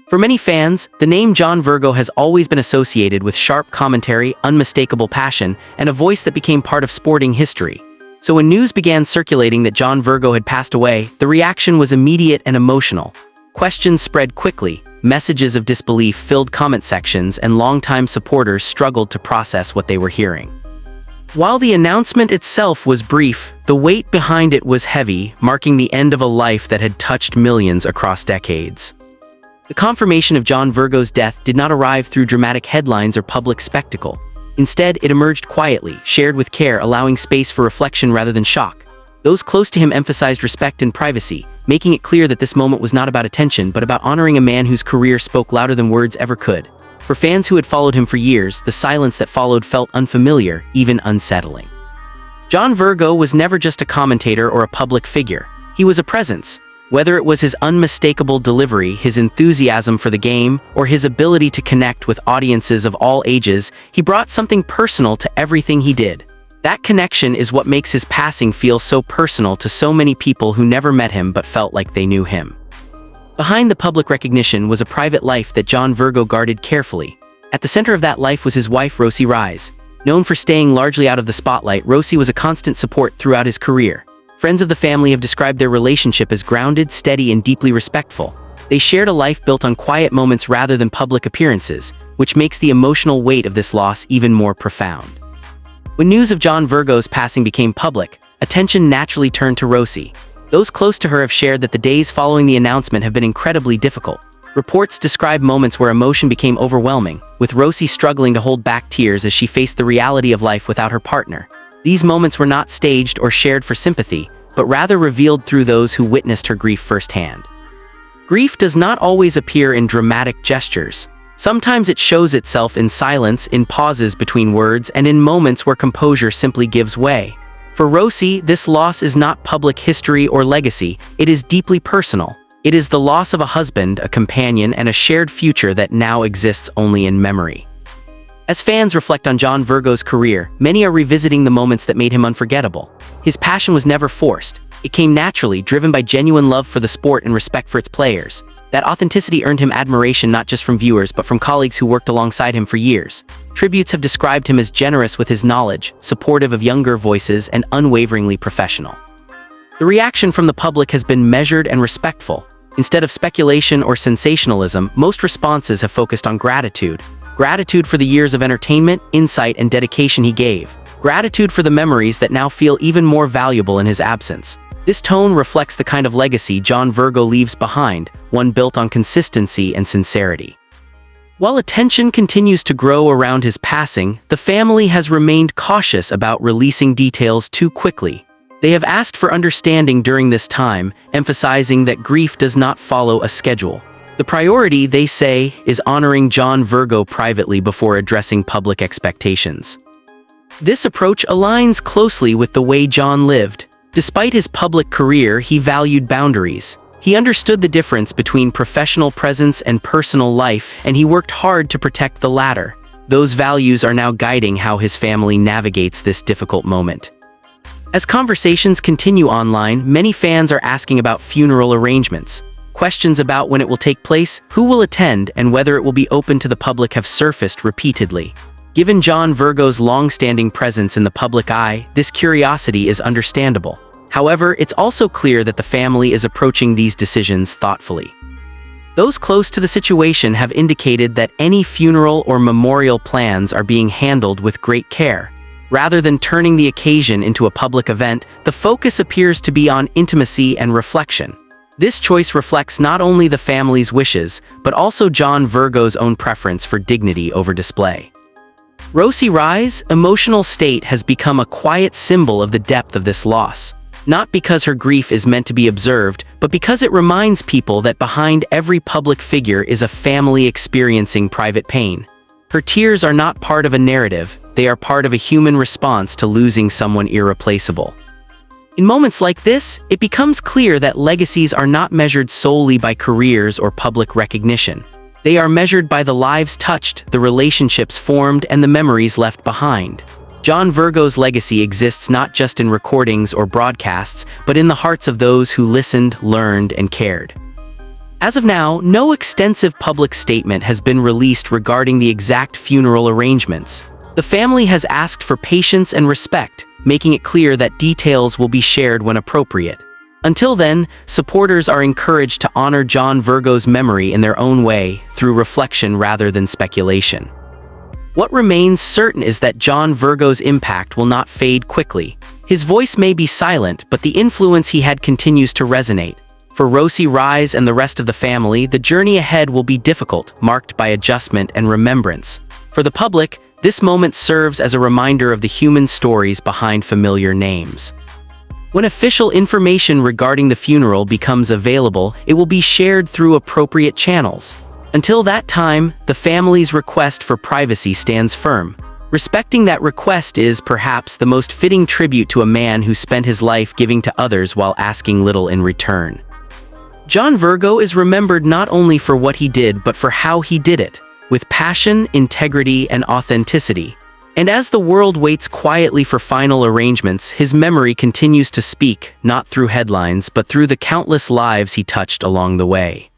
For many fans, the name John Virgo has always been associated with sharp commentary, unmistakable passion, and a voice that became part of sporting history. So when news began circulating that John Virgo had passed away, the reaction was immediate and emotional. Questions spread quickly, messages of disbelief filled comment sections, and longtime supporters struggled to process what they were hearing. While the announcement itself was brief, the weight behind it was heavy, marking the end of a life that had touched millions across decades. The confirmation of John Virgo's death did not arrive through dramatic headlines or public spectacle. Instead, it emerged quietly, shared with care, allowing space for reflection rather than shock. Those close to him emphasized respect and privacy, making it clear that this moment was not about attention but about honoring a man whose career spoke louder than words ever could. For fans who had followed him for years, the silence that followed felt unfamiliar, even unsettling. John Virgo was never just a commentator or a public figure. He was a presence. Whether it was his unmistakable delivery, his enthusiasm for the game, or his ability to connect with audiences of all ages, he brought something personal to everything he did. That connection is what makes his passing feel so personal to so many people who never met him but felt like they knew him. Behind the public recognition was a private life that John Virgo guarded carefully. At the center of that life was his wife, Rosie Ries. Known for staying largely out of the spotlight, Rosie was a constant support throughout his career. Friends of the family have described their relationship as grounded, steady, and deeply respectful. They shared a life built on quiet moments rather than public appearances, which makes the emotional weight of this loss even more profound. When news of John Virgo's passing became public, attention naturally turned to Rosie. Those close to her have shared that the days following the announcement have been incredibly difficult. Reports describe moments where emotion became overwhelming, with Rosie struggling to hold back tears as she faced the reality of life without her partner. These moments were not staged or shared for sympathy, but rather revealed through those who witnessed her grief firsthand. Grief does not always appear in dramatic gestures. Sometimes it shows itself in silence, in pauses between words, and in moments where composure simply gives way. For Rosie, this loss is not public history or legacy, it is deeply personal. It is the loss of a husband, a companion, and a shared future that now exists only in memory. As fans reflect on John Virgo's career, many are revisiting the moments that made him unforgettable. His passion was never forced. It came naturally, driven by genuine love for the sport and respect for its players. That authenticity earned him admiration not just from viewers but from colleagues who worked alongside him for years. Tributes have described him as generous with his knowledge, supportive of younger voices, and unwaveringly professional. The reaction from the public has been measured and respectful. Instead of speculation or sensationalism, most responses have focused on gratitude. Gratitude for the years of entertainment, insight, and dedication he gave. Gratitude for the memories that now feel even more valuable in his absence. This tone reflects the kind of legacy John Virgo leaves behind, one built on consistency and sincerity. While attention continues to grow around his passing, the family has remained cautious about releasing details too quickly. They have asked for understanding during this time, emphasizing that grief does not follow a schedule. The priority, they say, is honoring John Virgo privately before addressing public expectations. This approach aligns closely with the way John lived. Despite his public career, he valued boundaries. He understood the difference between professional presence and personal life, and he worked hard to protect the latter. Those values are now guiding how his family navigates this difficult moment. As conversations continue online, many fans are asking about funeral arrangements. Questions about when it will take place, who will attend, and whether it will be open to the public have surfaced repeatedly. Given John Virgo's long-standing presence in the public eye, this curiosity is understandable. However, it's also clear that the family is approaching these decisions thoughtfully. Those close to the situation have indicated that any funeral or memorial plans are being handled with great care. Rather than turning the occasion into a public event, the focus appears to be on intimacy and reflection. This choice reflects not only the family's wishes, but also John Virgo's own preference for dignity over display. Rosie Ries' emotional state has become a quiet symbol of the depth of this loss. Not because her grief is meant to be observed, but because it reminds people that behind every public figure is a family experiencing private pain. Her tears are not part of a narrative, they are part of a human response to losing someone irreplaceable. In moments like this, it becomes clear that legacies are not measured solely by careers or public recognition. They are measured by the lives touched, the relationships formed, and the memories left behind. John Virgo's legacy exists not just in recordings or broadcasts, but in the hearts of those who listened, learned, and cared. As of now, no extensive public statement has been released regarding the exact funeral arrangements. The family has asked for patience and respect, making it clear that details will be shared when appropriate. Until then, supporters are encouraged to honor John Virgo's memory in their own way, through reflection rather than speculation. What remains certain is that John Virgo's impact will not fade quickly. His voice may be silent, but the influence he had continues to resonate. For Rosie Ries and the rest of the family, the journey ahead will be difficult, marked by adjustment and remembrance. For the public, this moment serves as a reminder of the human stories behind familiar names. When official information regarding the funeral becomes available, it will be shared through appropriate channels. Until that time, the family's request for privacy stands firm. Respecting that request is, perhaps, the most fitting tribute to a man who spent his life giving to others while asking little in return. John Virgo is remembered not only for what he did but for how he did it, with passion, integrity, and authenticity. And as the world waits quietly for final arrangements, his memory continues to speak, not through headlines but through the countless lives he touched along the way.